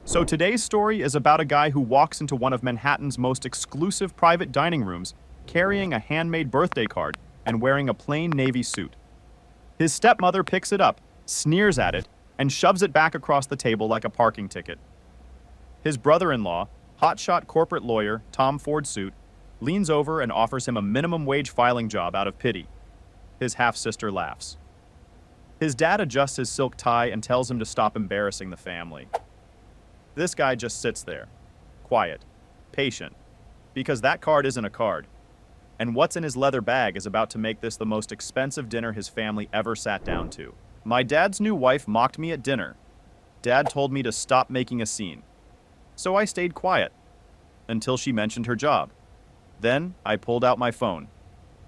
So today's story is about a guy who walks into one of Manhattan's most exclusive private dining rooms carrying a handmade birthday card and wearing a plain navy suit. His stepmother picks it up, sneers at it, and shoves it back across the table like a parking ticket. His brother-in-law, hotshot corporate lawyer Tom Ford suit, leans over and offers him a minimum wage filing job out of pity. His half-sister laughs. His dad adjusts his silk tie and tells him to stop embarrassing the family. This guy just sits there, quiet, patient, because that card isn't a card. And what's in his leather bag is about to make this the most expensive dinner his family ever sat down to. My dad's new wife mocked me at dinner. Dad told me to stop making a scene. So I stayed quiet until she mentioned her job. Then I pulled out my phone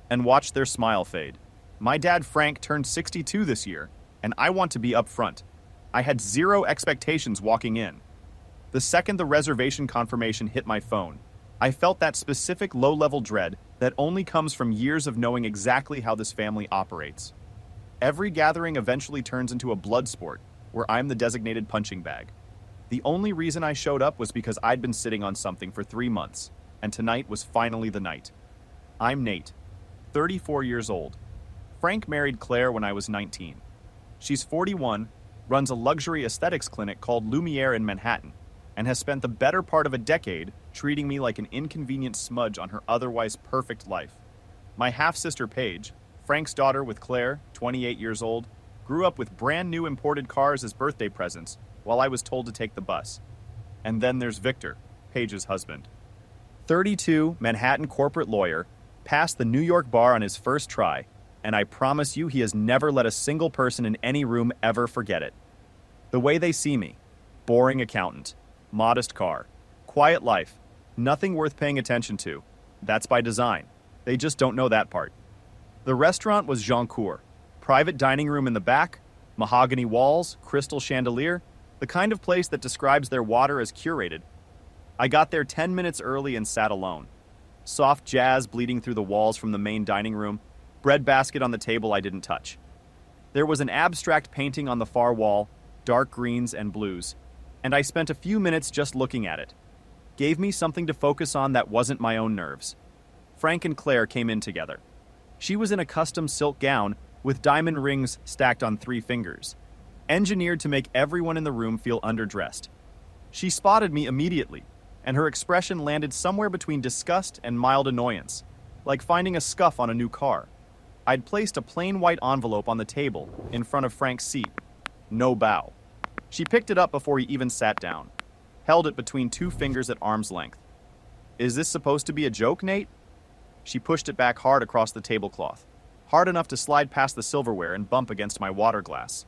and watched their smile fade. My dad Frank turned 62 this year, and I want to be upfront. I had zero expectations walking in. The second the reservation confirmation hit my phone, I felt that specific low-level dread that only comes from years of knowing exactly how this family operates. Every gathering eventually turns into a blood sport, where I'm the designated punching bag. The only reason I showed up was because I'd been sitting on something for 3 months, and tonight was finally the night. I'm Nate, 34 years old. Frank married Claire when I was 19. She's 41, runs a luxury aesthetics clinic called Lumiere in Manhattan, and has spent the better part of a decade treating me like an inconvenient smudge on her otherwise perfect life. My half-sister Paige, Frank's daughter with Claire, 28 years old, grew up with brand new imported cars as birthday presents while I was told to take the bus. And then there's Victor, Paige's husband. 32, Manhattan corporate lawyer, passed the New York bar on his first try, and I promise you he has never let a single person in any room ever forget it. The way they see me: boring accountant, modest car, quiet life, nothing worth paying attention to. That's by design. They just don't know that part. The restaurant was Jean-Cour, private dining room in the back, mahogany walls, crystal chandelier, the kind of place that describes their water as curated. I got there 10 minutes early and sat alone. Soft jazz bleeding through the walls from the main dining room, bread basket on the table I didn't touch. There was an abstract painting on the far wall, dark greens and blues, and I spent a few minutes just looking at it. Gave me something to focus on that wasn't my own nerves. Frank and Claire came in together. She was in a custom silk gown with diamond rings stacked on 3 fingers, engineered to make everyone in the room feel underdressed. She spotted me immediately, and her expression landed somewhere between disgust and mild annoyance, like finding a scuff on a new car. I'd placed a plain white envelope on the table in front of Frank's seat. No bow. She picked it up before he even sat down, held it between 2 fingers at arm's length. Is this supposed to be a joke, Nate? She pushed it back hard across the tablecloth, hard enough to slide past the silverware and bump against my water glass.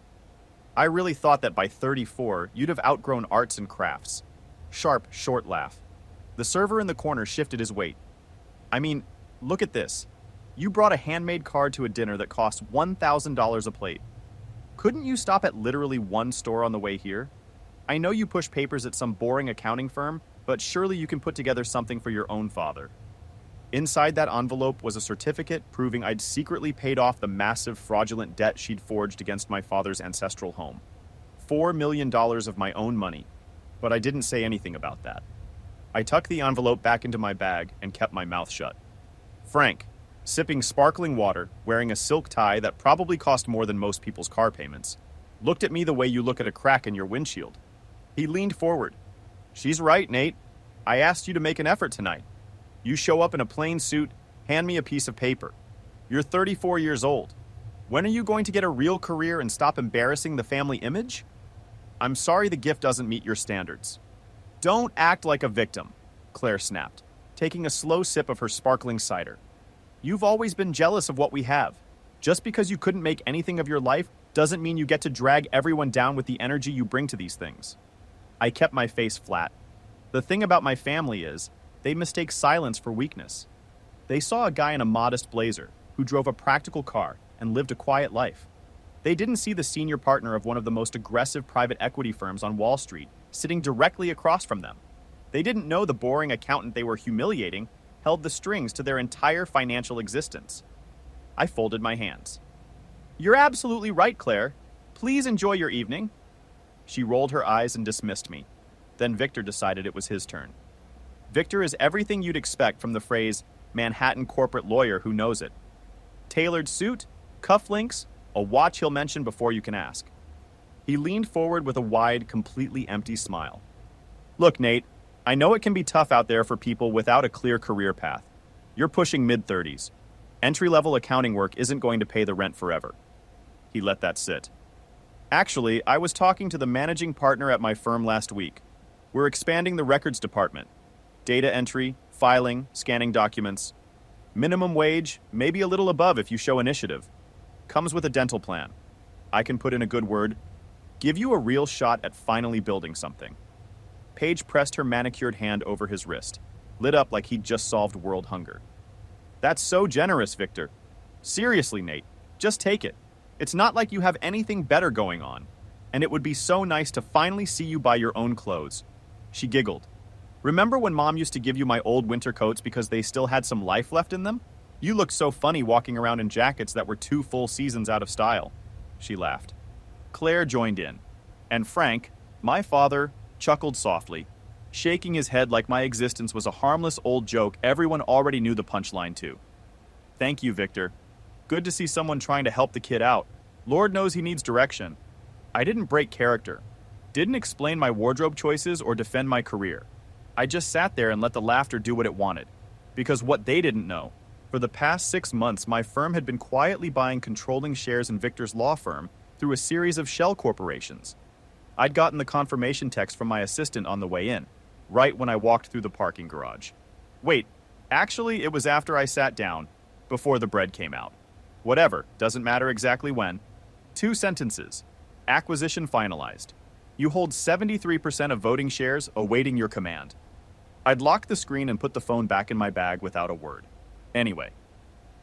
I really thought that by 34, you'd have outgrown arts and crafts. Sharp, short laugh. The server in the corner shifted his weight. I mean, look at this. You brought a handmade card to a dinner that cost $1,000 a plate. Couldn't you stop at literally one store on the way here? I know you push papers at some boring accounting firm, but surely you can put together something for your own father. Inside that envelope was a certificate proving I'd secretly paid off the massive fraudulent debt she'd forged against my father's ancestral home. $4 million of my own money, but I didn't say anything about that. I tucked the envelope back into my bag and kept my mouth shut. Frank, sipping sparkling water, wearing a silk tie that probably cost more than most people's car payments, looked at me the way you look at a crack in your windshield. He leaned forward. She's right, Nate. I asked you to make an effort tonight. You show up in a plain suit, hand me a piece of paper. You're 34 years old. When are you going to get a real career and stop embarrassing the family image? I'm sorry the gift doesn't meet your standards. Don't act like a victim, Claire snapped, taking a slow sip of her sparkling cider. You've always been jealous of what we have. Just because you couldn't make anything of your life doesn't mean you get to drag everyone down with the energy you bring to these things. I kept my face flat. The thing about my family is, they mistake silence for weakness. They saw a guy in a modest blazer who drove a practical car and lived a quiet life. They didn't see the senior partner of one of the most aggressive private equity firms on Wall Street sitting directly across from them. They didn't know the boring accountant they were humiliating held the strings to their entire financial existence. I folded my hands. You're absolutely right, Claire. Please enjoy your evening. She rolled her eyes and dismissed me. Then Victor decided it was his turn. Victor is everything you'd expect from the phrase Manhattan corporate lawyer who knows it. Tailored suit, cufflinks, a watch he'll mention before you can ask. He leaned forward with a wide, completely empty smile. Look, Nate, I know it can be tough out there for people without a clear career path. You're pushing mid-30s. Entry-level accounting work isn't going to pay the rent forever. He let that sit. Actually, I was talking to the managing partner at my firm last week. We're expanding the records department. Data entry, filing, scanning documents. Minimum wage, maybe a little above if you show initiative. Comes with a dental plan. I can put in a good word. Give you a real shot at finally building something. Paige pressed her manicured hand over his wrist, lit up like he'd just solved world hunger. That's so generous, Victor. Seriously, Nate, just take it. It's not like you have anything better going on, and it would be so nice to finally see you buy your own clothes. She giggled. Remember when Mom used to give you my old winter coats because they still had some life left in them? You looked so funny walking around in jackets that were 2 full seasons out of style. She laughed. Claire joined in, and Frank, my father, chuckled softly, shaking his head like my existence was a harmless old joke everyone already knew the punchline to. Thank you, Victor. Good to see someone trying to help the kid out. Lord knows he needs direction. I didn't break character. Didn't explain my wardrobe choices or defend my career. I just sat there and let the laughter do what it wanted. Because what they didn't know, for the past 6 months my firm had been quietly buying controlling shares in Victor's law firm through a series of shell corporations. I'd gotten the confirmation text from my assistant on the way in, right when I walked through the parking garage. Wait, actually it was after I sat down, before the bread came out. Whatever, doesn't matter exactly when. 2 sentences. Acquisition finalized. You hold 73% of voting shares awaiting your command. I'd locked the screen and put the phone back in my bag without a word. Anyway,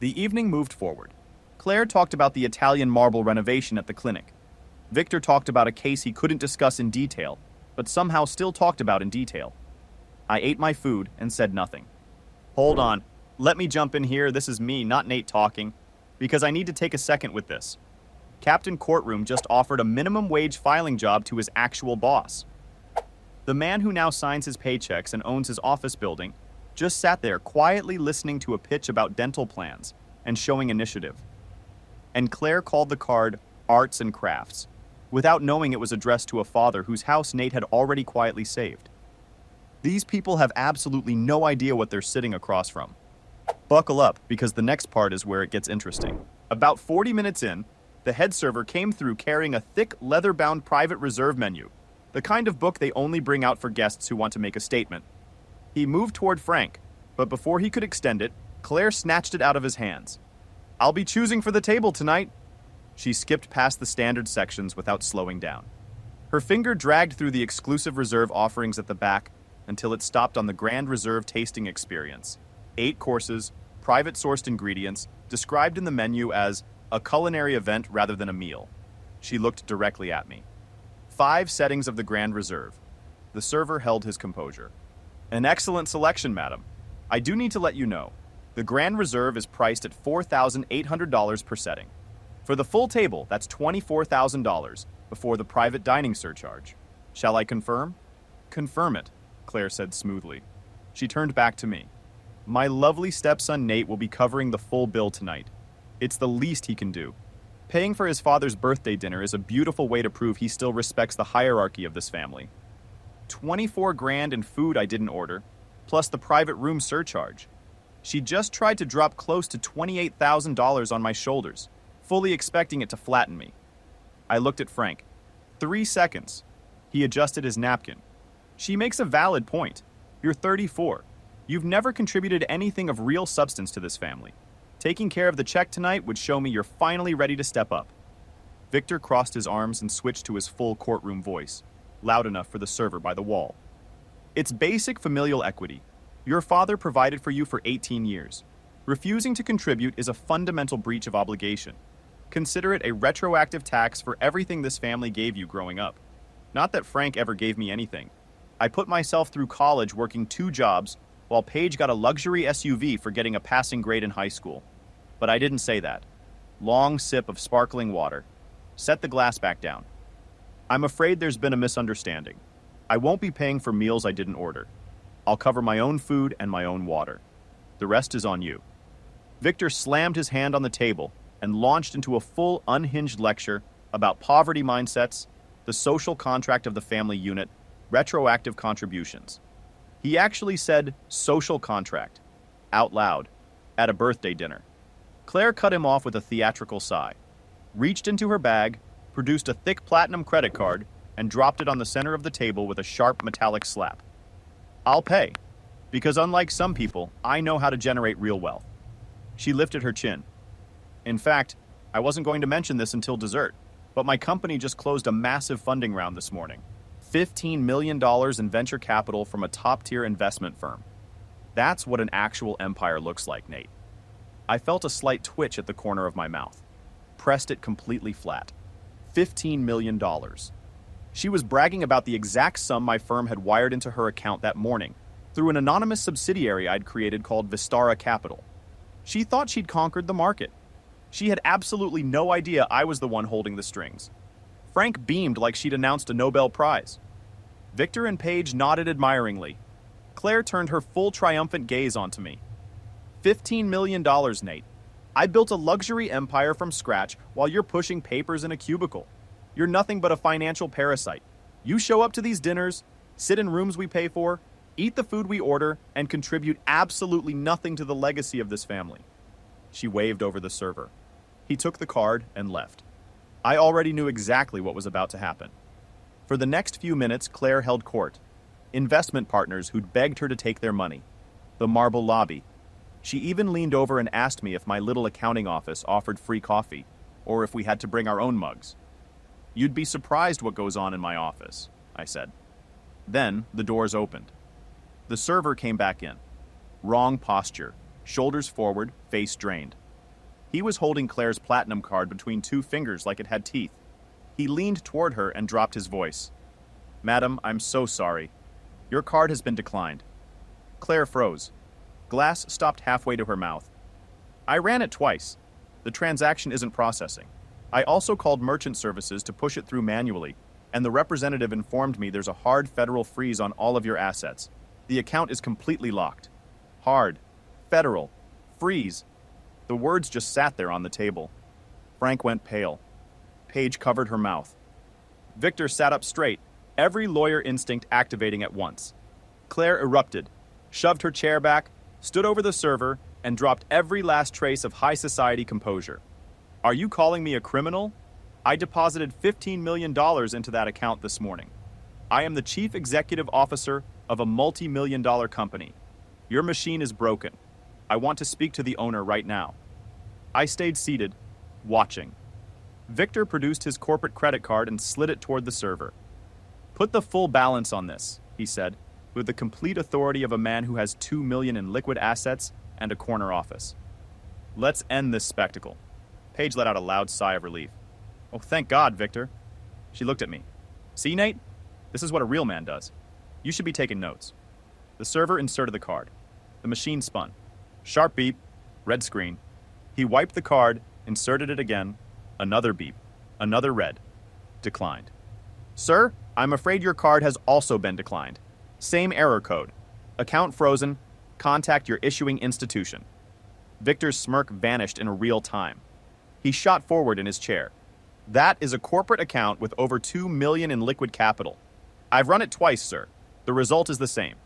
the evening moved forward. Claire talked about the Italian marble renovation at the clinic. Victor talked about a case he couldn't discuss in detail, but somehow still talked about in detail. I ate my food and said nothing. Hold on, let me jump in here, this is me, not Nate talking, because I need to take a second with this. Captain Courtroom just offered a minimum wage filing job to his actual boss. The man who now signs his paychecks and owns his office building just sat there quietly listening to a pitch about dental plans and showing initiative. And Claire called the card Arts and Crafts, without knowing it was addressed to a father whose house Nate had already quietly saved. These people have absolutely no idea what they're sitting across from. Buckle up, because the next part is where it gets interesting. About 40 minutes in, the head server came through carrying a thick, leather-bound private reserve menu, the kind of book they only bring out for guests who want to make a statement. He moved toward Frank, but before he could extend it, Claire snatched it out of his hands. I'll be choosing for the table tonight. She skipped past the standard sections without slowing down. Her finger dragged through the exclusive reserve offerings at the back until it stopped on the Grand Reserve tasting experience. 8 courses, private-sourced ingredients, described in the menu as a culinary event rather than a meal. She looked directly at me. 5 settings of the Grand Reserve. The server held his composure. An excellent selection, madam. I do need to let you know, the Grand Reserve is priced at $4,800 per setting. For the full table, that's $24,000 before the private dining surcharge. Shall I confirm? Confirm it, Claire said smoothly. She turned back to me. My lovely stepson Nate will be covering the full bill tonight. It's the least he can do. Paying for his father's birthday dinner is a beautiful way to prove he still respects the hierarchy of this family. 24 grand in food I didn't order, plus the private room surcharge. She just tried to drop close to $28,000 on my shoulders, fully expecting it to flatten me. I looked at Frank. 3 seconds. He adjusted his napkin. She makes a valid point. You're 34. You've never contributed anything of real substance to this family. Taking care of the check tonight would show me you're finally ready to step up. Victor crossed his arms and switched to his full courtroom voice, loud enough for the server by the wall. It's basic familial equity. Your father provided for you for 18 years. Refusing to contribute is a fundamental breach of obligation. Consider it a retroactive tax for everything this family gave you growing up. Not that Frank ever gave me anything. I put myself through college working 2 jobs, while Paige got a luxury SUV for getting a passing grade in high school. But I didn't say that. Long sip of sparkling water. Set the glass back down. I'm afraid there's been a misunderstanding. I won't be paying for meals I didn't order. I'll cover my own food and my own water. The rest is on you. Victor slammed his hand on the table and launched into a full, unhinged lecture about poverty mindsets, the social contract of the family unit, retroactive contributions. He actually said social contract, out loud, at a birthday dinner. Claire cut him off with a theatrical sigh, reached into her bag, produced a thick platinum credit card, and dropped it on the center of the table with a sharp metallic slap. I'll pay, because unlike some people, I know how to generate real wealth. She lifted her chin. In fact, I wasn't going to mention this until dessert, but my company just closed a massive funding round this morning. $15 million in venture capital from a top-tier investment firm. That's what an actual empire looks like, Nate. I felt a slight twitch at the corner of my mouth. Pressed it completely flat. $15 million. She was bragging about the exact sum my firm had wired into her account that morning through an anonymous subsidiary I'd created called Vistara Capital. She thought she'd conquered the market. She had absolutely no idea I was the one holding the strings. Frank beamed like she'd announced a Nobel Prize. Victor and Paige nodded admiringly. Claire turned her full triumphant gaze onto me. $15 million, Nate. I built a luxury empire from scratch while you're pushing papers in a cubicle. You're nothing but a financial parasite. You show up to these dinners, sit in rooms we pay for, eat the food we order, and contribute absolutely nothing to the legacy of this family. She waved over the server. He took the card and left. I already knew exactly what was about to happen. For the next few minutes, Claire held court. Investment partners who'd begged her to take their money. The marble lobby. She even leaned over and asked me if my little accounting office offered free coffee, or if we had to bring our own mugs. You'd be surprised what goes on in my office, I said. Then the doors opened. The server came back in. Wrong posture, shoulders forward, face drained. He was holding Claire's platinum card between two fingers like it had teeth. He leaned toward her and dropped his voice. Madam, I'm so sorry. Your card has been declined. Claire froze. Glass stopped halfway to her mouth. I ran it twice. The transaction isn't processing. I also called merchant services to push it through manually, and the representative informed me there's a hard federal freeze on all of your assets. The account is completely locked. Hard. Federal. Freeze. The words just sat there on the table. Frank went pale. Paige covered her mouth. Victor sat up straight, every lawyer instinct activating at once. Claire erupted, shoved her chair back, stood over the server, and dropped every last trace of high society composure. Are you calling me a criminal? I deposited $15 million into that account this morning. I am the chief executive officer of a multi-million-dollar company. Your machine is broken. I want to speak to the owner right now. I stayed seated, watching. Victor produced his corporate credit card and slid it toward the server. Put the full balance on this, he said, with the complete authority of a man who has $2 million in liquid assets and a corner office. Let's end this spectacle. Paige let out a loud sigh of relief. Oh, thank God, Victor. She looked at me. See, Nate? This is what a real man does. You should be taking notes. The server inserted the card. The machine spun. Sharp beep. Red screen. He wiped the card, inserted it again. Another beep. Another red. Declined. Sir, I'm afraid your card has also been declined. Same error code. Account frozen. Contact your issuing institution. Victor's smirk vanished in real time. He shot forward in his chair. That is a corporate account with over $2 million in liquid capital. I've run it twice, sir. The result is the same.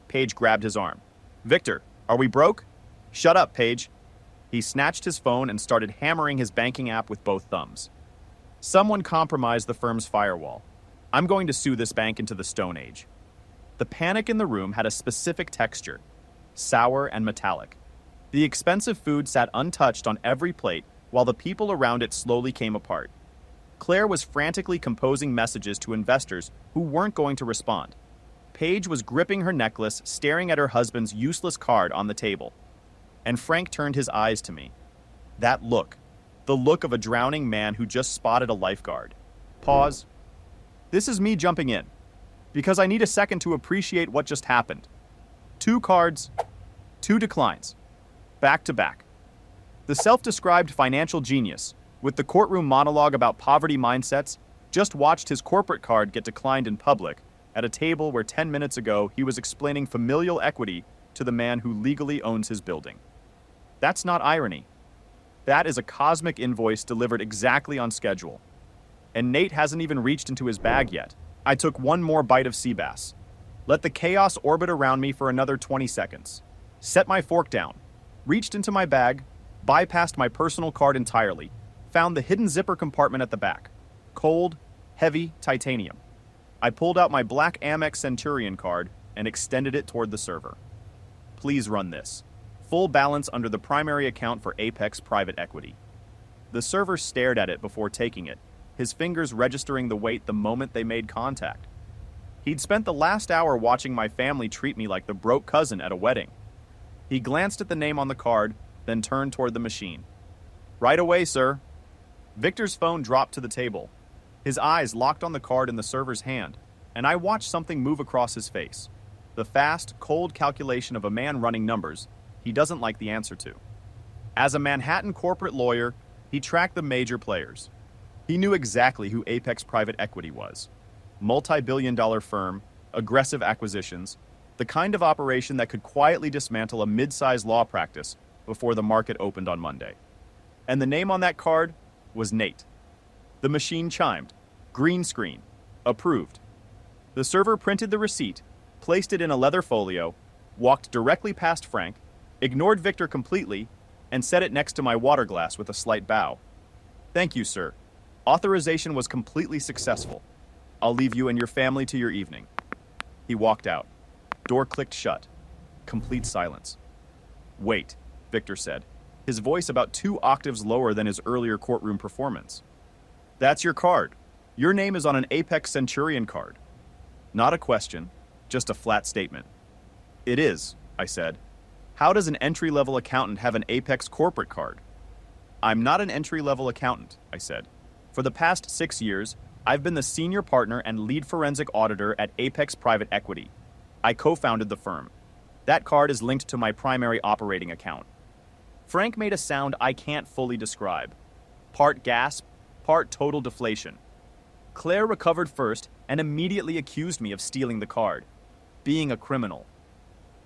Paige grabbed his arm. Victor, are we broke? Shut up, Paige. He snatched his phone and started hammering his banking app with both thumbs. Someone compromised the firm's firewall. I'm going to sue this bank into the Stone Age. The panic in the room had a specific texture, sour and metallic. The expensive food sat untouched on every plate while the people around it slowly came apart. Claire was frantically composing messages to investors who weren't going to respond. Paige was gripping her necklace, staring at her husband's useless card on the table. And Frank turned his eyes to me. That look. The look of a drowning man who just spotted a lifeguard. Pause. This is me jumping in, because I need a second to appreciate what just happened. 2 cards, 2 declines, back to back. The self-described financial genius, with the courtroom monologue about poverty mindsets, just watched his corporate card get declined in public at a table where 10 minutes ago he was explaining familial equity to the man who legally owns his building. That's not irony. That is a cosmic invoice delivered exactly on schedule. And Nate hasn't even reached into his bag yet. I took one more bite of sea bass. Let the chaos orbit around me for another 20 seconds. Set my fork down. Reached into my bag, bypassed my personal card entirely, found the hidden zipper compartment at the back. Cold, heavy titanium. I pulled out my black Amex Centurion card and extended it toward the server. Please run this. Full balance under the primary account for Apex Private Equity. The server stared at it before taking it, his fingers registering the weight the moment they made contact. He'd spent the last hour watching my family treat me like the broke cousin at a wedding. He glanced at the name on the card, then turned toward the machine. Right away, sir. Victor's phone dropped to the table. His eyes locked on the card in the server's hand, and I watched something move across his face. The fast, cold calculation of a man running numbers he doesn't like the answer to. As a Manhattan corporate lawyer, he tracked the major players. He knew exactly who Apex Private Equity was. Multi-billion-dollar firm, aggressive acquisitions, the kind of operation that could quietly dismantle a mid-sized law practice before the market opened on Monday. And the name on that card was Nate. The machine chimed. Green screen. Approved. The server printed the receipt, placed it in a leather folio, walked directly past Frank, ignored Victor completely, and set it next to my water glass with a slight bow. Thank you, sir. Authorization was completely successful. I'll leave you and your family to your evening. He walked out. Door clicked shut. Complete silence. Wait, Victor said, his voice about 2 octaves lower than his earlier courtroom performance. That's your card. Your name is on an Apex Centurion card. Not a question, just a flat statement. It is, I said. How does an entry-level accountant have an Apex corporate card? I'm not an entry-level accountant, I said. For the past 6 years, I've been the senior partner and lead forensic auditor at Apex Private Equity. I co-founded the firm. That card is linked to my primary operating account. Frank made a sound I can't fully describe. Part gasp, part total deflation. Claire recovered first and immediately accused me of stealing the card. Being a criminal.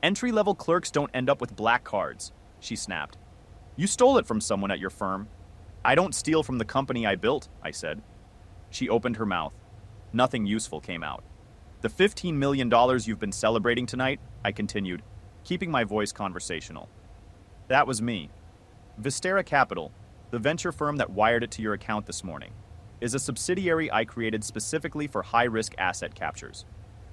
Entry-level clerks don't end up with black cards, she snapped. You stole it from someone at your firm. I don't steal from the company I built, I said. She opened her mouth. Nothing useful came out. The $15 million you've been celebrating tonight, I continued, keeping my voice conversational. That was me. Vistera Capital, the venture firm that wired it to your account this morning, is a subsidiary I created specifically for high-risk asset captures.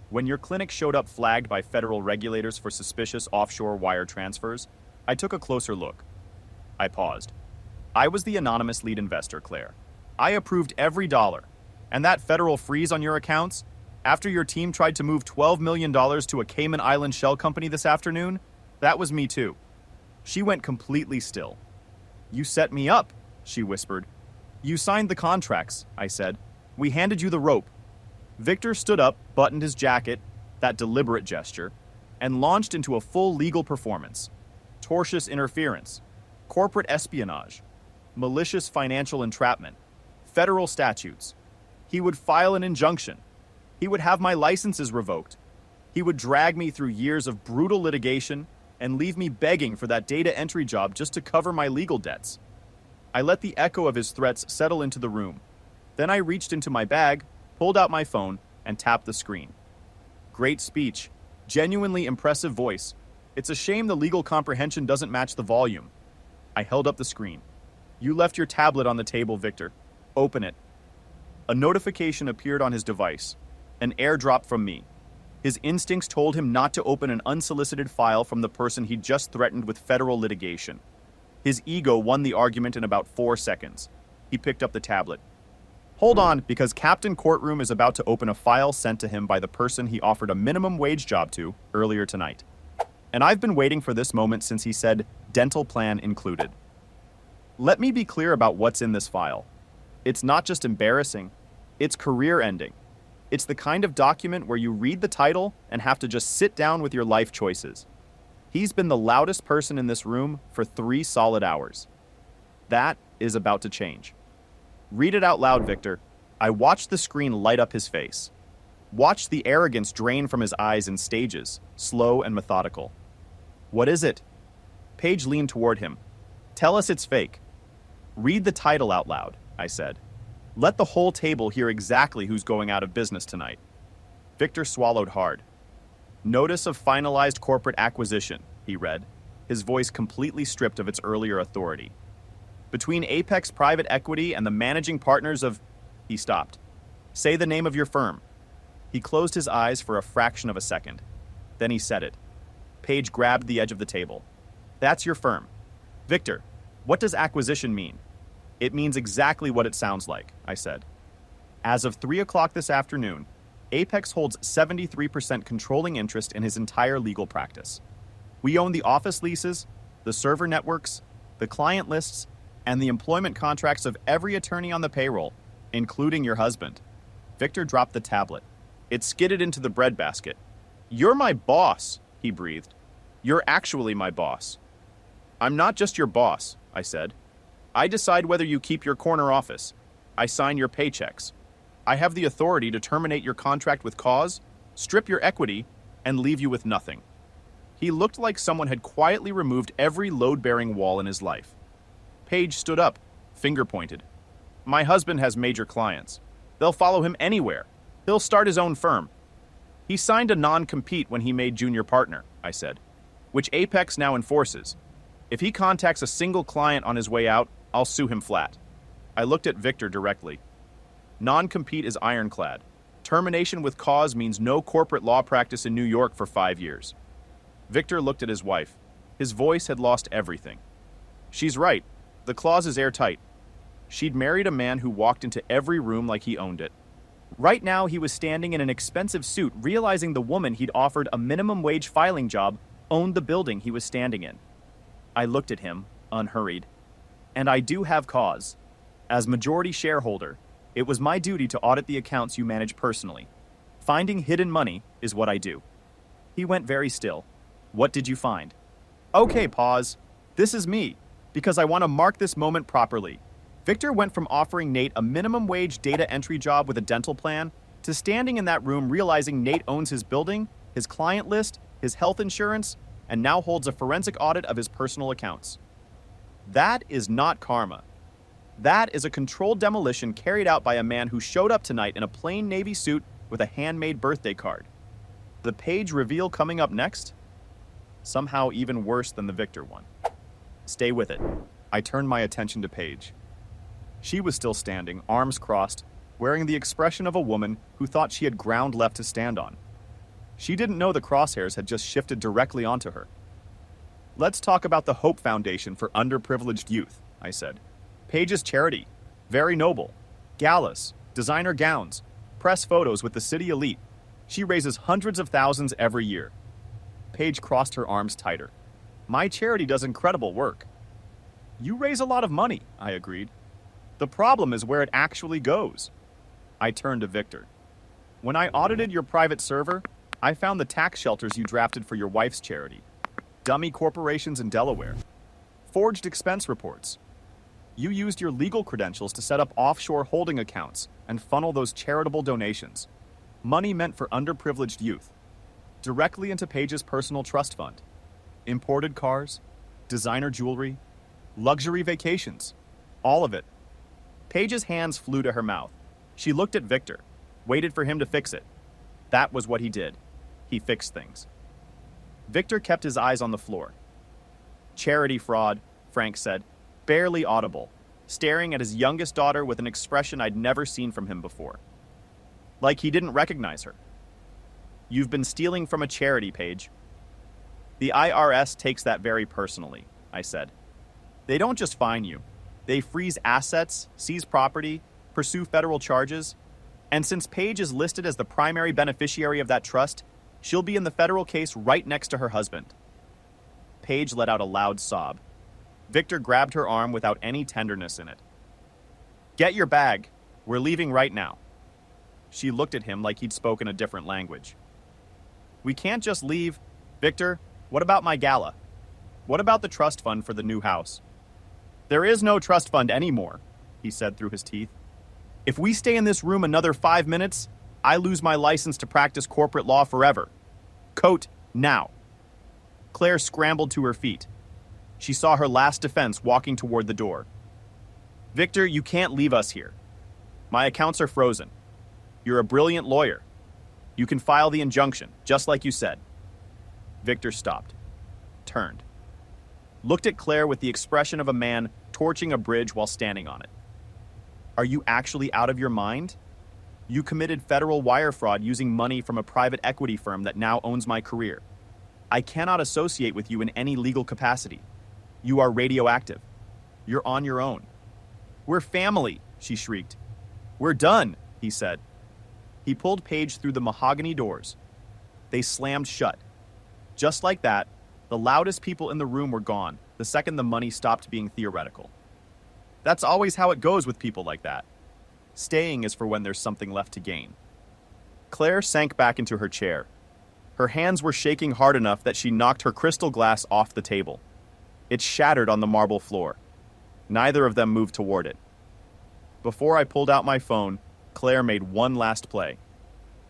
When your clinic showed up flagged by federal regulators for suspicious offshore wire transfers, I took a closer look. I paused. I was the anonymous lead investor, Claire. I approved every dollar. And that federal freeze on your accounts, after your team tried to move $12 million to a Cayman Island shell company this afternoon, that was me too. She went completely still. You set me up, she whispered. You signed the contracts, I said. We handed you the rope. Victor stood up, buttoned his jacket, that deliberate gesture, and launched into a full legal performance. Tortious interference, corporate espionage, malicious financial entrapment, federal statutes. He would file an injunction. He would have my licenses revoked. He would drag me through years of brutal litigation and leave me begging for that data entry job just to cover my legal debts. I let the echo of his threats settle into the room. Then I reached into my bag, pulled out my phone, and tapped the screen. Great speech. Genuinely impressive voice. It's a shame the legal comprehension doesn't match the volume. I held up the screen. You left your tablet on the table, Victor. Open it. A notification appeared on his device. An airdrop from me. His instincts told him not to open an unsolicited file from the person he'd just threatened with federal litigation. His ego won the argument in about 4 seconds. He picked up the tablet. Hold on, because Captain Courtroom is about to open a file sent to him by the person he offered a minimum wage job to earlier tonight. And I've been waiting for this moment since he said, dental plan included. Let me be clear about what's in this file. It's not just embarrassing, it's career-ending. It's the kind of document where you read the title and have to just sit down with your life choices. He's been the loudest person in this room for 3 solid hours. That is about to change. Read it out loud, Victor. I watched the screen light up his face. watched the arrogance drain from his eyes in stages, slow and methodical. "What is it?" Paige leaned toward him. "Tell us it's fake." "Read the title out loud," I said. "Let the whole table hear exactly who's going out of business tonight." Victor swallowed hard. "Notice of finalized corporate acquisition," he read, his voice completely stripped of its earlier authority. "Between Apex Private Equity and the managing partners of..." He stopped. "Say the name of your firm." He closed his eyes for a fraction of a second. Then he said it. Paige grabbed the edge of the table. "That's your firm. Victor, what does acquisition mean?" "It means exactly what it sounds like," I said. "As of 3 o'clock this afternoon, Apex holds 73% controlling interest in his entire legal practice. We own the office leases, the server networks, the client lists, and the employment contracts of every attorney on the payroll, including your husband." Victor dropped the tablet. It skidded into the breadbasket. "You're my boss," he breathed. "You're actually my boss." "I'm not just your boss," I said. "I decide whether you keep your corner office. I sign your paychecks. I have the authority to terminate your contract with cause, strip your equity, and leave you with nothing." He looked like someone had quietly removed every load-bearing wall in his life. Paige stood up, finger pointed. "My husband has major clients. They'll follow him anywhere. He'll start his own firm." "He signed a non-compete when he made junior partner," I said, "which Apex now enforces. If he contacts a single client on his way out, I'll sue him flat." I looked at Victor directly. "Non-compete is ironclad. Termination with cause means no corporate law practice in New York for 5 years." Victor looked at his wife. His voice had lost everything. "She's right. The clause is airtight." She'd married a man who walked into every room like he owned it. Right now, he was standing in an expensive suit, realizing the woman he'd offered a minimum wage filing job owned the building he was standing in. I looked at him, unhurried. "And I do have cause. As majority shareholder, it was my duty to audit the accounts you manage personally. Finding hidden money is what I do." He went very still. "What did you find?" "Okay, pause. This is me, because I want to mark this moment properly." Victor went from offering Nate a minimum wage data entry job with a dental plan to standing in that room realizing Nate owns his building, his client list, his health insurance, and now holds a forensic audit of his personal accounts. That is not karma. That is a controlled demolition carried out by a man who showed up tonight in a plain navy suit with a handmade birthday card. The Paige reveal coming up next? Somehow even worse than the Victor one. Stay with it. I turned my attention to Paige. She was still standing, arms crossed, wearing the expression of a woman who thought she had ground left to stand on. She didn't know the crosshairs had just shifted directly onto her. "Let's talk about the Hope Foundation for Underprivileged Youth," I said. "Paige's charity. Very noble. Galas, designer gowns, press photos with the city elite. She raises hundreds of thousands every year." Paige crossed her arms tighter. "My charity does incredible work." "You raise a lot of money," I agreed. "The problem is where it actually goes." I turned to Victor. "When I audited your private server, I found the tax shelters you drafted for your wife's charity. Dummy corporations in Delaware. Forged expense reports. You used your legal credentials to set up offshore holding accounts and funnel those charitable donations. Money meant for underprivileged youth. Directly into Paige's personal trust fund. Imported cars, designer jewelry, luxury vacations. All of it." Paige's hands flew to her mouth. She looked at Victor, waited for him to fix it. That was what he did. He fixed things. Victor kept his eyes on the floor. "Charity fraud," Frank said, barely audible, staring at his youngest daughter with an expression I'd never seen from him before. Like he didn't recognize her. "You've been stealing from a charity, Paige." "The IRS takes that very personally," I said. "They don't just fine you. They freeze assets, seize property, pursue federal charges, and since Paige is listed as the primary beneficiary of that trust, she'll be in the federal case right next to her husband." Paige let out a loud sob. Victor grabbed her arm without any tenderness in it. "Get your bag. We're leaving right now." She looked at him like he'd spoken a different language. "We can't just leave. Victor, what about my gala? What about the trust fund for the new house?" "There is no trust fund anymore," he said through his teeth. "If we stay in this room another 5 minutes, I lose my license to practice corporate law forever. Coat, now. Claire scrambled to her feet. She saw her last defense walking toward the door. Victor, you can't leave us here. My accounts are frozen. You're a brilliant lawyer. You can file the injunction, just like you said. Victor stopped, turned, looked at Claire with the expression of a man torching a bridge while standing on it. Are you actually out of your mind? You committed federal wire fraud using money from a private equity firm that now owns my career. I cannot associate with you in any legal capacity. You are radioactive. You're on your own. We're family, she shrieked. We're done, he said. He pulled Paige through the mahogany doors. They slammed shut. Just like that, the loudest people in the room were gone the second the money stopped being theoretical. That's always how it goes with people like that. Staying is for when there's something left to gain. Claire sank back into her chair. Her hands were shaking hard enough that she knocked her crystal glass off the table. It shattered on the marble floor. Neither of them moved toward it. Before I pulled out my phone, Claire made one last play.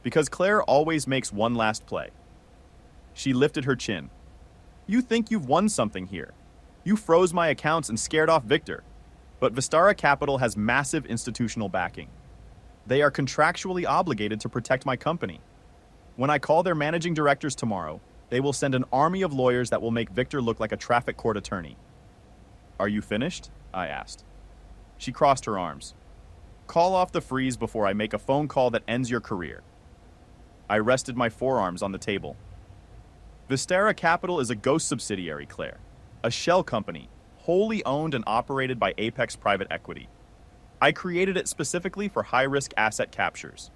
Because Claire always makes one last play. She lifted her chin. You think you've won something here. You froze my accounts and scared off Victor. But Vistara Capital has massive institutional backing. They are contractually obligated to protect my company. When I call their managing directors tomorrow, they will send an army of lawyers that will make Victor look like a traffic court attorney. Are you finished? I asked. She crossed her arms. Call off the freeze before I make a phone call that ends your career. I rested my forearms on the table. Vistara Capital is a ghost subsidiary, Claire. A shell company, wholly owned and operated by Apex Private Equity. I created it specifically for high-risk asset captures.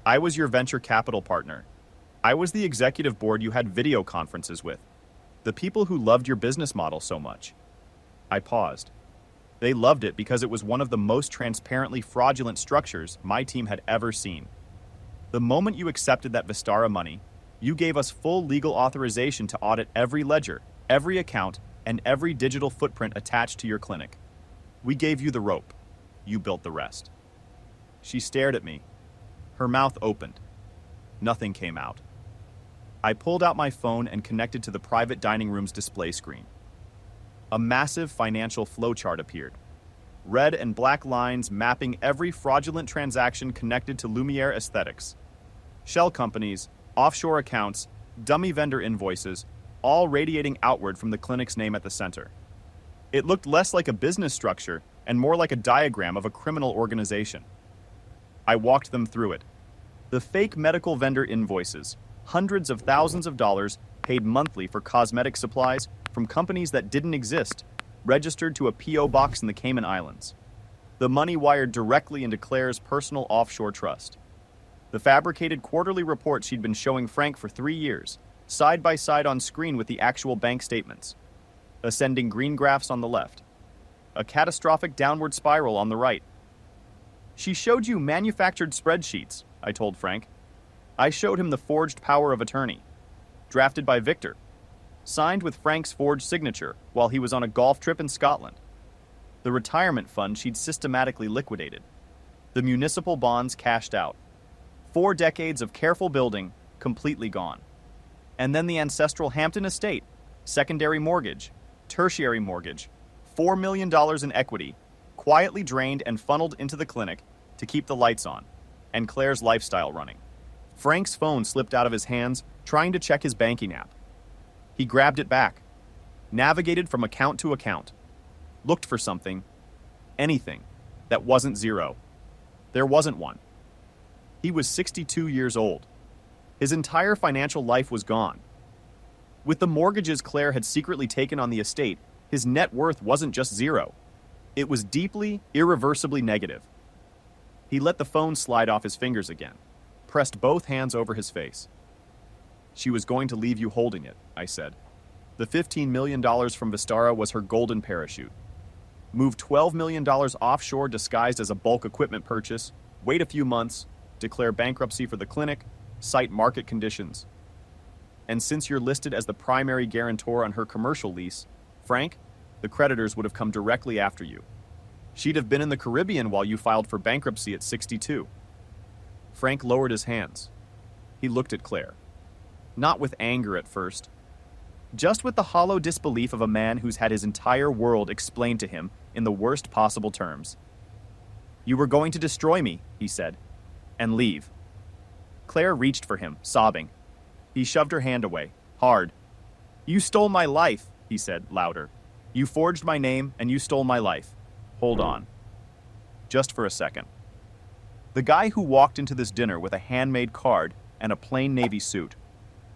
I was your venture capital partner. I was the executive board you had video conferences with. The people who loved your business model so much. I paused. They loved it because it was one of the most transparently fraudulent structures my team had ever seen. The moment you accepted that Vistara money, you gave us full legal authorization to audit every ledger, every account, and every digital footprint attached to your clinic. We gave you the rope. You built the rest. She stared at me. Her mouth opened. Nothing came out. I pulled out my phone and connected to the private dining room's display screen. A massive financial flowchart appeared. Red and black lines mapping every fraudulent transaction connected to Lumiere Aesthetics. Shell companies, offshore accounts, dummy vendor invoices, all radiating outward from the clinic's name at the center. It looked less like a business structure and more like a diagram of a criminal organization. I walked them through it. The fake medical vendor invoices, hundreds of thousands of dollars paid monthly for cosmetic supplies from companies that didn't exist, registered to a P.O. box in the Cayman Islands. The money wired directly into Claire's personal offshore trust. The fabricated quarterly report she'd been showing Frank for 3 years, side by side on screen with the actual bank statements. Ascending green graphs on the left. A catastrophic downward spiral on the right. She showed you manufactured spreadsheets, I told Frank. I showed him the forged power of attorney. Drafted by Victor. Signed with Frank's forged signature while he was on a golf trip in Scotland. The retirement fund she'd systematically liquidated. The municipal bonds cashed out. 4 decades of careful building, completely gone. And then the ancestral Hampton estate, secondary mortgage, tertiary mortgage, $4 million in equity, quietly drained and funneled into the clinic to keep the lights on, and Claire's lifestyle running. Frank's phone slipped out of his hands, trying to check his banking app. He grabbed it back, navigated from account to account, looked for something, anything, that wasn't zero. There wasn't one. He was 62 years old. His entire financial life was gone. With the mortgages Claire had secretly taken on the estate, his net worth wasn't just zero. It was deeply, irreversibly negative. He let the phone slide off his fingers again, pressed both hands over his face. She was going to leave you holding it, I said. The $15 million from Vistara was her golden parachute. Move $12 million offshore disguised as a bulk equipment purchase, wait a few months, declare bankruptcy for the clinic, cite market conditions. And since you're listed as the primary guarantor on her commercial lease, Frank, the creditors would have come directly after you. She'd have been in the Caribbean while you filed for bankruptcy at 62. Frank lowered his hands. He looked at Claire. Not with anger at first, just with the hollow disbelief of a man who's had his entire world explained to him in the worst possible terms. "You were going to destroy me," he said, "and leave." Claire reached for him, sobbing. He shoved her hand away, hard. "You stole my life," he said, louder. "You forged my name, and you stole my life. Hold on." Just for a second. The guy who walked into this dinner with a handmade card and a plain navy suit,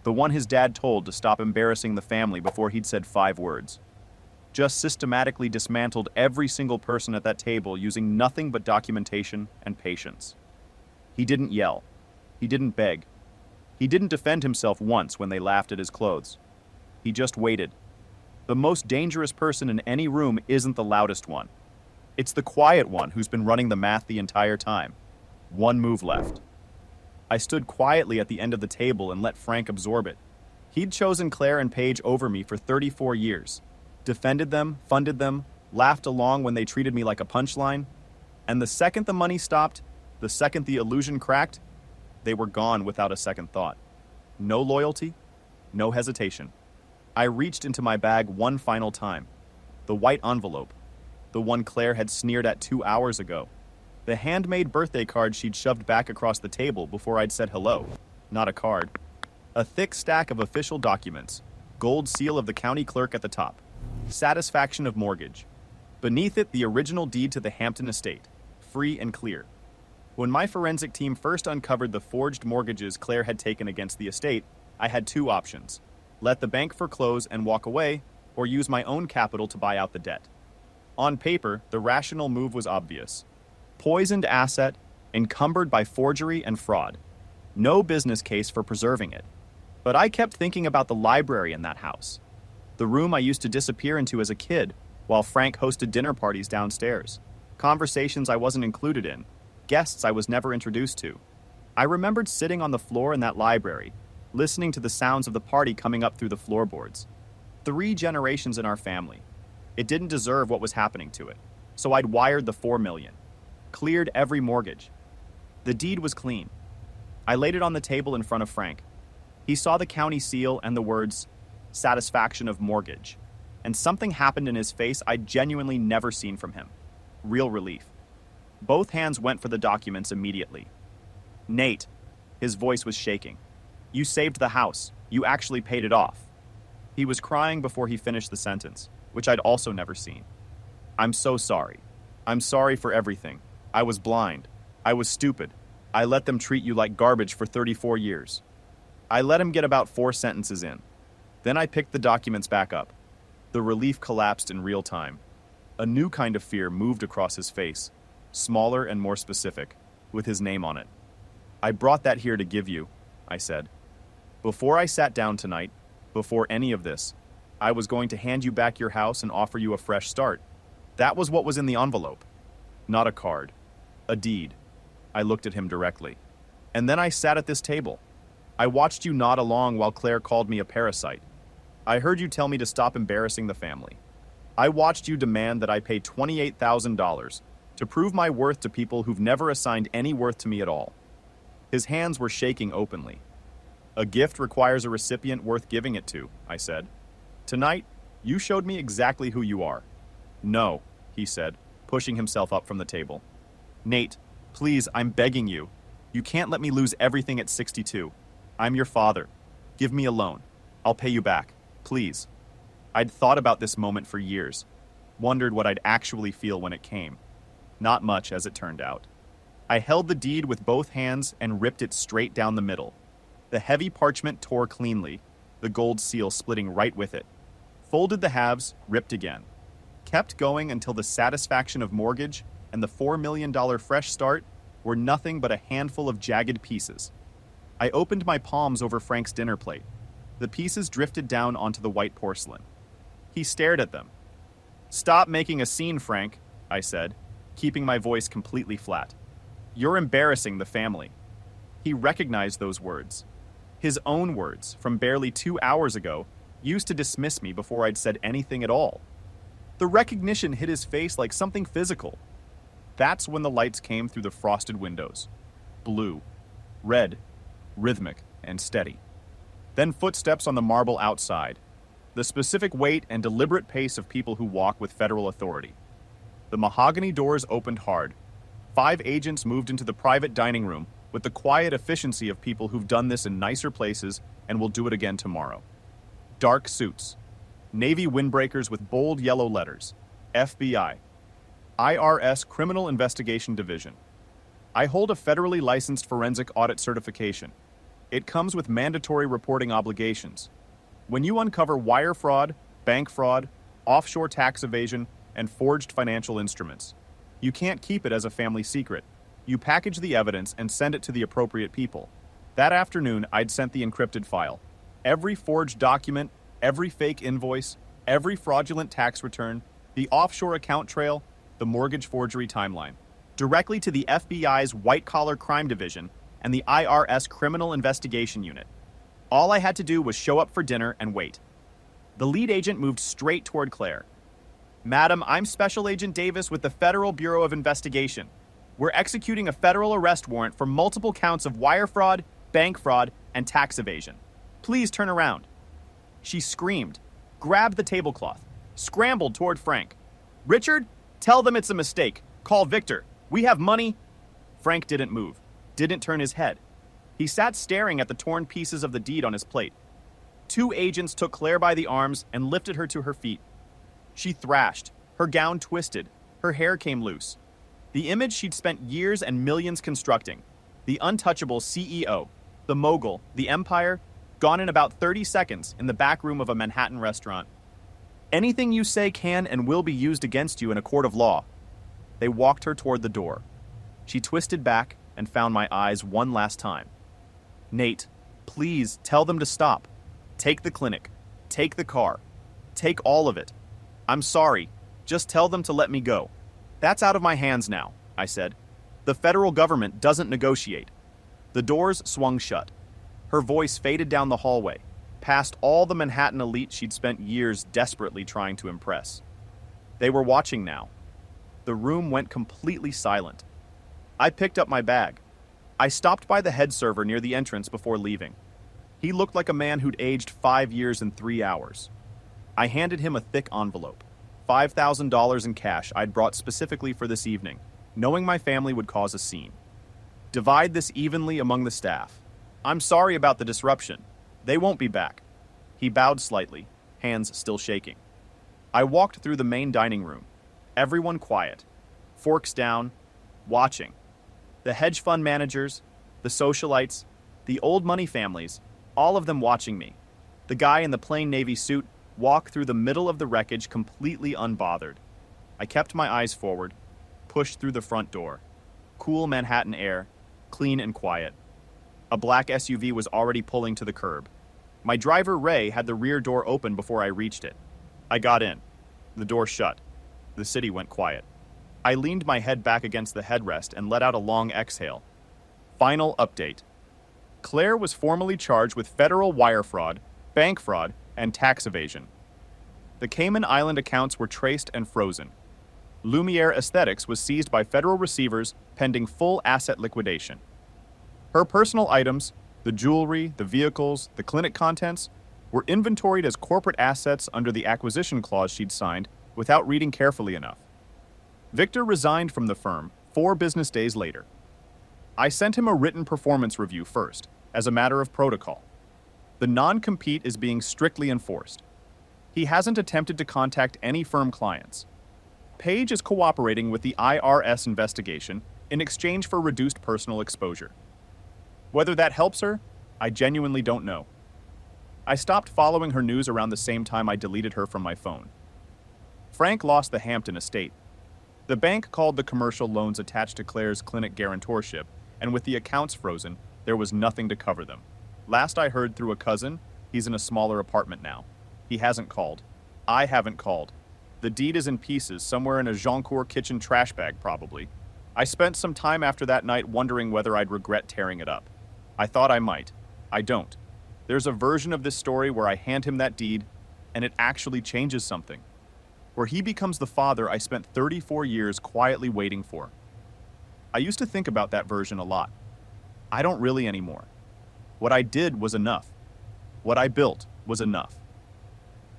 the one his dad told to stop embarrassing the family before he'd said 5 words, just systematically dismantled every single person at that table using nothing but documentation and patience. He didn't yell. He didn't beg. He didn't defend himself once when they laughed at his clothes. He just waited. The most dangerous person in any room isn't the loudest one. It's the quiet one who's been running the math the entire time. One move left. I stood quietly at the end of the table and let Frank absorb it. He'd chosen Claire and Paige over me for 34 years. Defended them, funded them, laughed along when they treated me like a punchline. And the second the money stopped, the second the illusion cracked, they were gone without a second thought. No loyalty, no hesitation. I reached into my bag one final time. The white envelope. The one Claire had sneered at 2 hours ago. The handmade birthday card she'd shoved back across the table before I'd said hello. Not a card. A thick stack of official documents. Gold seal of the county clerk at the top. Satisfaction of mortgage. Beneath it, the original deed to the Hampton estate. Free and clear. When my forensic team first uncovered the forged mortgages Claire had taken against the estate, I had 2 options. Let the bank foreclose and walk away, or use my own capital to buy out the debt. On paper, the rational move was obvious. Poisoned asset, encumbered by forgery and fraud. No business case for preserving it. But I kept thinking about the library in that house. The room I used to disappear into as a kid, while Frank hosted dinner parties downstairs. Conversations I wasn't included in. Guests I was never introduced to. I remembered sitting on the floor in that library, listening to the sounds of the party coming up through the floorboards. 3 generations in our family. It didn't deserve what was happening to it, so I'd wired the $4 million. Cleared every mortgage. The deed was clean. I laid it on the table in front of Frank. He saw the county seal and the words, "Satisfaction of mortgage." And something happened in his face I'd genuinely never seen from him. Real relief. Both hands went for the documents immediately. "Nate," his voice was shaking. "You saved the house. You actually paid it off." He was crying before he finished the sentence, which I'd also never seen. "I'm so sorry. I'm sorry for everything. I was blind. I was stupid. I let them treat you like garbage for 34 years. I let him get about 4 sentences in. Then I picked the documents back up. The relief collapsed in real time. A new kind of fear moved across his face, smaller and more specific, with his name on it. "I brought that here to give you," I said. "Before I sat down tonight, before any of this, I was going to hand you back your house and offer you a fresh start. That was what was in the envelope. Not a card. A deed." I looked at him directly. "And then I sat at this table. I watched you nod along while Claire called me a parasite. I heard you tell me to stop embarrassing the family. I watched you demand that I pay $28,000 to prove my worth to people who've never assigned any worth to me at all." His hands were shaking openly. "A gift requires a recipient worth giving it to," I said. "Tonight, you showed me exactly who you are." "No," he said, pushing himself up from the table. "Nate, please, I'm begging you. You can't let me lose everything at 62. I'm your father. Give me a loan. I'll pay you back. Please." I'd thought about this moment for years, wondered what I'd actually feel when it came. Not much, as it turned out. I held the deed with both hands and ripped it straight down the middle. The heavy parchment tore cleanly, the gold seal splitting right with it. Folded the halves, ripped again. Kept going until the satisfaction of mortgage and the $4 million fresh start were nothing but a handful of jagged pieces. I opened my palms over Frank's dinner plate. The pieces drifted down onto the white porcelain. He stared at them. "Stop making a scene, Frank," I said, keeping my voice completely flat. "You're embarrassing the family." He recognized those words. His own words, from barely 2 hours ago, used to dismiss me before I'd said anything at all. The recognition hit his face like something physical. That's when the lights came through the frosted windows. Blue. Red, rhythmic, and steady. Then footsteps on the marble outside, the specific weight and deliberate pace of people who walk with federal authority. The mahogany doors opened hard. 5 agents moved into the private dining room with the quiet efficiency of people who've done this in nicer places and will do it again tomorrow. Dark suits. Navy windbreakers with bold yellow letters. FBI. IRS Criminal Investigation Division. I hold a federally licensed forensic audit certification. It comes with mandatory reporting obligations. When you uncover wire fraud, bank fraud, offshore tax evasion, and forged financial instruments, you can't keep it as a family secret. You package the evidence and send it to the appropriate people. That afternoon, I'd sent the encrypted file. Every forged document, every fake invoice, every fraudulent tax return, the offshore account trail, the mortgage forgery timeline, directly to the FBI's white-collar crime division and the IRS Criminal Investigation Unit. All I had to do was show up for dinner and wait. The lead agent moved straight toward Claire. "Madam, I'm Special Agent Davis with the Federal Bureau of Investigation. We're executing a federal arrest warrant for multiple counts of wire fraud, bank fraud, and tax evasion. Please turn around." She screamed, grabbed the tablecloth, scrambled toward Frank. "Richard, tell them it's a mistake. Call Victor. We have money." Frank didn't move, didn't turn his head. He sat staring at the torn pieces of the deed on his plate. 2 agents took Claire by the arms and lifted her to her feet. She thrashed, her gown twisted, her hair came loose. The image she'd spent years and millions constructing, the untouchable CEO, the mogul, the empire, gone in about 30 seconds in the back room of a Manhattan restaurant. "Anything you say can and will be used against you in a court of law." They walked her toward the door. She twisted back and found my eyes one last time. "Nate, please tell them to stop. Take the clinic. Take the car. Take all of it. I'm sorry. Just tell them to let me go." "That's out of my hands now," I said. "The federal government doesn't negotiate." The doors swung shut. Her voice faded down the hallway, past all the Manhattan elite she'd spent years desperately trying to impress. They were watching now. The room went completely silent. I picked up my bag. I stopped by the head server near the entrance before leaving. He looked like a man who'd aged 5 years in 3 hours. I handed him a thick envelope, $5,000 in cash I'd brought specifically for this evening, knowing my family would cause a scene. "Divide this evenly among the staff. I'm sorry about the disruption. They won't be back." He bowed slightly, hands still shaking. I walked through the main dining room. Everyone quiet, forks down, watching. The hedge fund managers, the socialites, the old money families, all of them watching me. The guy in the plain navy suit walked through the middle of the wreckage completely unbothered. I kept my eyes forward, pushed through the front door. Cool Manhattan air, clean and quiet. A black SUV was already pulling to the curb. My driver, Ray, had the rear door open before I reached it. I got in. The door shut. The city went quiet. I leaned my head back against the headrest and let out a long exhale. Final update. Claire was formally charged with federal wire fraud, bank fraud, and tax evasion. The Cayman Island accounts were traced and frozen. Lumiere Aesthetics was seized by federal receivers pending full asset liquidation. Her personal items, the jewelry, the vehicles, the clinic contents, were inventoried as corporate assets under the acquisition clause she'd signed without reading carefully enough. Victor resigned from the firm 4 business days later. I sent him a written performance review first, as a matter of protocol. The non-compete is being strictly enforced. He hasn't attempted to contact any firm clients. Paige is cooperating with the IRS investigation in exchange for reduced personal exposure. Whether that helps her, I genuinely don't know. I stopped following her news around the same time I deleted her from my phone. Frank lost the Hampton estate. The bank called the commercial loans attached to Claire's clinic guarantorship, and with the accounts frozen, there was nothing to cover them. Last I heard through a cousin, he's in a smaller apartment now. He hasn't called. I haven't called. The deed is in pieces somewhere in a Joncourt kitchen trash bag, probably. I spent some time after that night wondering whether I'd regret tearing it up. I thought I might. I don't. There's a version of this story where I hand him that deed, and it actually changes something. Where he becomes the father I spent 34 years quietly waiting for. I used to think about that version a lot. I don't really anymore. What I did was enough. What I built was enough.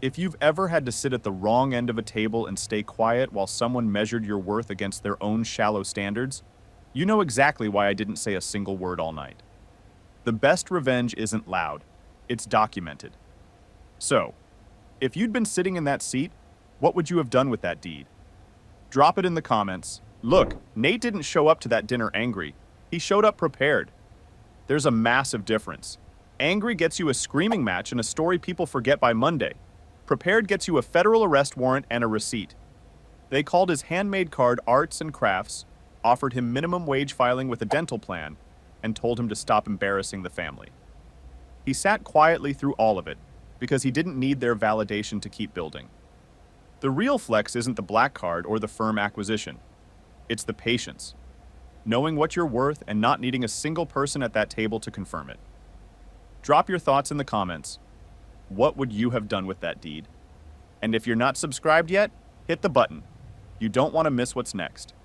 If you've ever had to sit at the wrong end of a table and stay quiet while someone measured your worth against their own shallow standards, you know exactly why I didn't say a single word all night. The best revenge isn't loud, it's documented. So, if you'd been sitting in that seat, what would you have done with that deed? Drop it in the comments. Look, Nate didn't show up to that dinner angry. He showed up prepared. There's a massive difference. Angry gets you a screaming match and a story people forget by Monday. Prepared gets you a federal arrest warrant and a receipt. They called his handmade card arts and crafts, offered him minimum wage filing with a dental plan, and told him to stop embarrassing the family. He sat quietly through all of it because he didn't need their validation to keep building. The real flex isn't the black card or the firm acquisition. It's the patience. Knowing what you're worth and not needing a single person at that table to confirm it. Drop your thoughts in the comments. What would you have done with that deed? And if you're not subscribed yet, hit the button. You don't want to miss what's next.